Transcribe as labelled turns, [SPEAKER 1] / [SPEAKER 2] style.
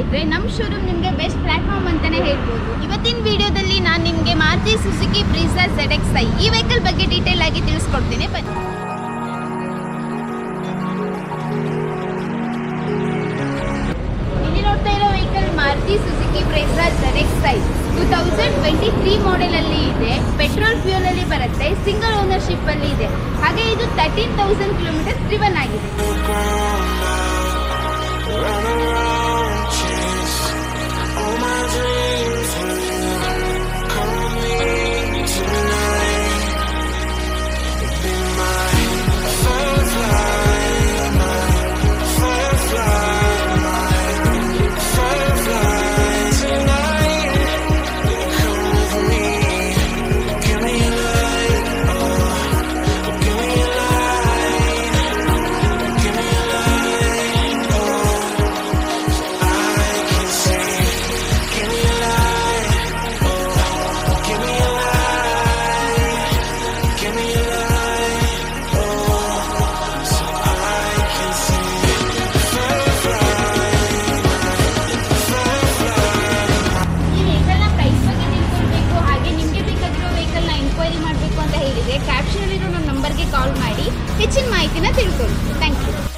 [SPEAKER 1] ನೋಡೋದಾದ್ರೆ ನಮ್ಮ ಶೋರೂಮ್ ನಿಮಗೆ ಬೆಸ್ಟ್ ಪ್ಲಾಟ್ಫಾರ್ಮ್ ಅಂತಾನೆ ಹೇಳ್ಬೋದು. ಇವತ್ತಿನ ವಿಡಿಯೋದಲ್ಲಿ ನಾನು ನಿಮಗೆ ಮಾರುತಿ ಸುಜುಕಿ ಬ್ರೀಜಾ ZXi ಈ ವೆಹಿಕಲ್ ಬಗ್ಗೆ ಡೀಟೇಲ್ ಆಗಿ ತಿಳಿಸ್ಕೊಡ್ತೀನಿ. ಬನ್ನಿ. ಇಲ್ಲಿ ನೋಡ್ತಾ ಇರೋ vehicle Maruti Suzuki Brezza ZXi 2023 model ಅಲ್ಲಿ ಇದೆ. ಪೆಟ್ರೋಲ್ ಫ್ಯೂಲ್ ಅಲ್ಲಿ ಬರುತ್ತೆ, ಸಿಂಗಲ್ ಓನರ್ಶಿಪ್ ಅಲ್ಲಿ ಇದೆ. ಹಾಗೆ ಇದು 13,000 ಕಿಲೋಮೀಟರ್ ಡ್ರಿವನ್ ಆಗಿದೆ. ಕ್ಯಾಪ್ಷನ್ ಅಲ್ಲಿರೋ ನಮ್ಮ ನಂಬರ್ಗೆ ಕಾಲ್ ಮಾಡಿ ಹೆಚ್ಚಿನ ಮಾಹಿತಿನ ತಿಳ್ಕೊಳ್ಳಿ. Thank you.